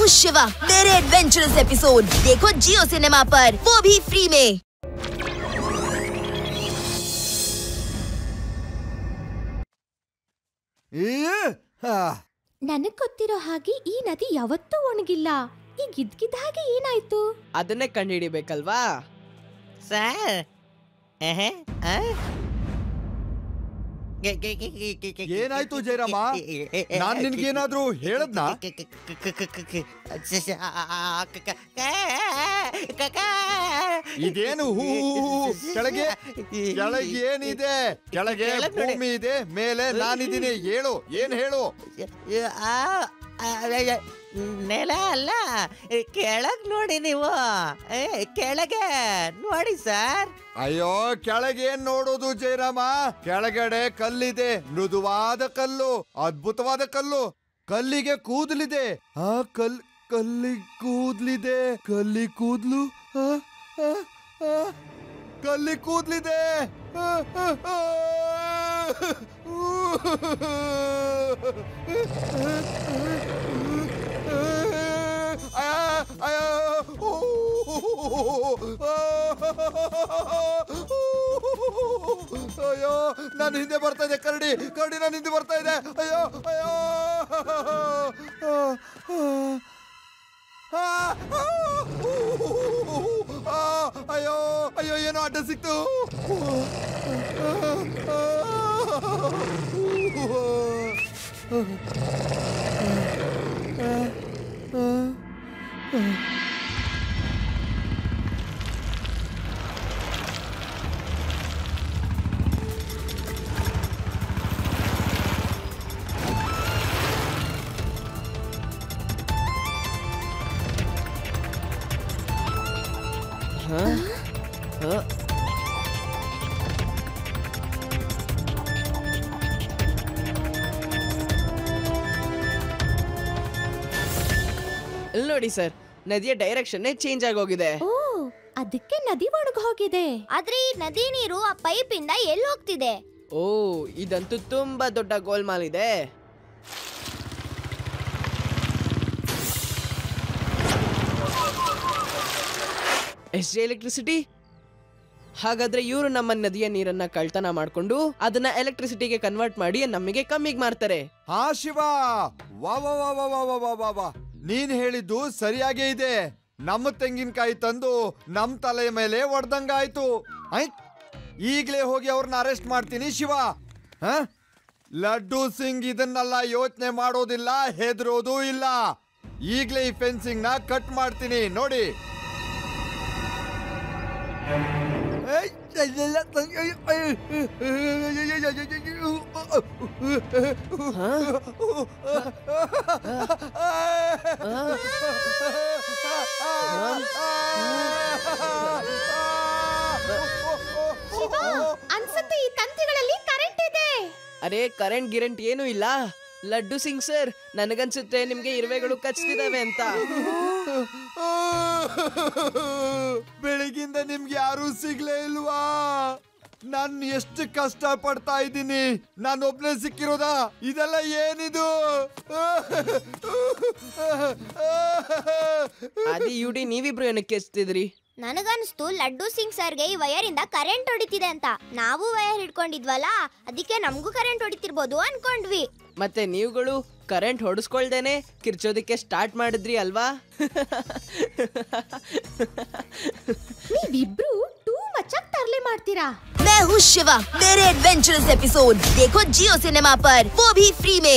हूँ शिवा, मेरे adventurous episode देखो जियो सिनेमा पर, वो भी फ्री में। ನನಗ್ ಗೊತ್ತಿರೋ ಹಾಗೆ ಈ ನದಿ ಯಾವತ್ತೂ ಒಣಗಿಲ್ಲ. ಈಗ ಇದ್ಕಿದ್ದ ಹಾಗೆ ಏನಾಯ್ತು? ಅದನ್ನೇ ಕಂಡುಹಿಡಿಬೇಕಲ್ವಾ ಸರ್? ಏನಾಯ್ತು ಜಯರಾಮ? ನಾನ್ ನಿನ್ಗೇನಾದ್ರೂ ಹೇಳದ್ನಾ? ಇದೇನು ಹೂ ಕೆಳಗೆ ಕೆಳಗೆ ಏನಿದೆ? ಕೆಳಗೆ ಭೂಮಿ ಇದೆ, ಮೇಲೆ ನಾನಿದ್ದೀನಿ. ಹೇಳು, ಏನ್ ಹೇಳು? ನೆಲ ಅಲ್ಲ, ಕೆಳಗ್ ನೋಡಿ ನೀವು. ಕೆಳಗೆ ನೋಡಿ ಸರ್. ಅಯ್ಯೋ, ಕೆಳಗೆ ಏನ್ ನೋಡೋದು ಜಯರಾಮ? ಕೆಳಗಡೆ ಕಲ್ಲಿದೆ, ಮೃದುವಾದ ಕಲ್ಲು, ಅದ್ಭುತವಾದ ಕಲ್ಲು. ಕಲ್ಲಿಗೆ ಕೂದಲಿದೆ. ಆ ಕಲ್ಲಿ ಕೂದ್ಲಿದೆ. ಕಲ್ಲಿ ಕೂದ್ಲು, ಕಲ್ಲಿ ಕೂದ್ಲಿದೆ. ಅಯ್ಯೋ, ನಾನು ಹಿಂದೆ ಬರ್ತಾ ಇದೆ. ಕರಡಿ ನನ್ನ ಹಿಂದೆ ಬರ್ತಾ ಇದೆ. ಅಯ್ಯೋ ಅಯ್ಯೋ ಅಯ್ಯೋ ಅಯ್ಯೋ, ಏನೋ ಅಡ್ಡ ಸಿಕ್ತು. ಇಲ್ಲಿ ನೋಡಿ ಸರ್, ನದಿಯ ಡೈರೆಕ್ಷನ್ ಚೇಂಜ್ ಆಗೋಗಿದೆ. ಓ, ಅದಕ್ಕೆ ನದಿ ಒಣಗ ಹೋಗಿದೆ. ಆದ್ರೆ ಈ ನದಿ ನೀರು ಆ ಪೈಪ್ ಇಂದ ಎಲ್ಲಿ ಹೋಗ್ತಿದೆ? ಓ, ಇದಂತೂ ತುಂಬಾ ದೊಡ್ಡ ಗೋಲ್ಮಾಲ್ ಇದೆ. Yes electricity. ಹಾಗಾದ್ರೆ ಇವರು ನಮ್ಮ ನದಿಯ ನೀರನ್ನ ಕಳ್ತನ ಮಾಡ್ಕೊಂಡು ಅದನ್ನ ಎಲೆಕ್ಟ್ರಿಸಿಟಿಗೆ ಕನ್ವರ್ಟ್ ಮಾಡಿ ನಮಗೆ ಕಮ್ಮಿಗೆ ಮಾಡ್ತಾರೆ. ಹಾ ಶಿವ, ವಾ ವಾ ವಾ ವಾ ವಾ ವಾ ವಾ ವಾ, ನೀನ್ ಹೇಳಿದ್ದು ಸರಿಯಾಗೇ ಇದೆ. ನಮ್ಮ ತೆಂಗಿನಕಾಯಿ ತಂದು ನಮ್ ತಲೆ ಮೇಲೆ ಹೊಡೆದಂಗಾಯ್ತು. ಈಗ್ಲೇ ಹೋಗಿ ಅವ್ರನ್ನ ಅರೆಸ್ಟ್ ಮಾಡ್ತೀನಿ ಶಿವ. ಲಡ್ಡು ಸಿಂಗ್ ಇದನ್ನೆಲ್ಲ ಯೋಚನೆ ಮಾಡೋದಿಲ್ಲ, ಹೆದರೋದು ಇಲ್ಲ. ಈಗ್ಲೇ ಈ ಫೆನ್ಸಿಂಗ್ ನ ಕಟ್ ಮಾಡ್ತೀನಿ ನೋಡಿ. ಅನ್ಸುತ್ತೆ ಈ ತಂತಿಗಳಲ್ಲಿ ಕರೆಂಟ್ ಇದೆ. ಅರೆ, ಕರೆಂಟ್ ಗಿರೆಂಟ್ ಏನೂ ಇಲ್ಲ. ಲಡ್ಡು ಸಿಂಗ್ ಸರ್, ನನಗನ್ಸುತ್ತೆ ನಿಮ್ಗೆ ಇರುವೆಗಳು ಕಚ್ತಿದಾವೆ ಅಂತ. ಬೆಳಗಿಂದ ನಿಮ್ಗೆ ಯಾರು ಸಿಗ್ಲೇ ಇಲ್ವಾ? ನಾನ್ ಎಷ್ಟು ಕಷ್ಟ ಪಡ್ತಾ ಇದ್ದೀನಿ, ನಾನು ಒಬ್ನೇ ಸಿಕ್ಕಿರೋದಾ? ಇದೆಲ್ಲ ಏನಿದು? ಅದಿ ಯುಡಿ, ನೀವಿಬ್ರು ಏನಕ್ಕೆ ಕೆಚ್ತಿದ್ರಿ? ನನಗನ್ಸ್ತು ಲಡ್ಡು ಸಿಂಗ್ ಸರ್ಗೆ ಈ ವಯರ್ ಇಂದ ಕರೆಂಟ್ ಹೊಡಿತಿದೆ ಅಂತ. ನಾವು ವಯರ್ ಹಿಡ್ಕೊಂಡಿದ್ವಲ್ಲ, ಅದಕ್ಕೆ ನಮಗೂ ಕರೆಂಟ್ ಹೊಡಿತಿರ್ಬೋದು ಅನ್ಕೊಂಡ್ವಿ. ಮತ್ತೆ ನೀವುಗಳು ಕರೆಂಟ್ ಹೊಡಿಸ್ಕೊಳ್ದೇನೆ ಕಿರ್ಚೋದಕ್ಕೆ ಸ್ಟಾರ್ಟ್ ಮಾಡಿದ್ರಿ ಅಲ್ವಾ? ನೀವಿಬ್ರು ಟೂ ಮಚ್ ಆಗಿ ತರಲೆ ಮಾಡ್ತೀರಾ. मैं हूँ शिवा, मेरे एडवेंचरस एपिसोड देखो जियो सिनेमा पर, वो भी फ्री में।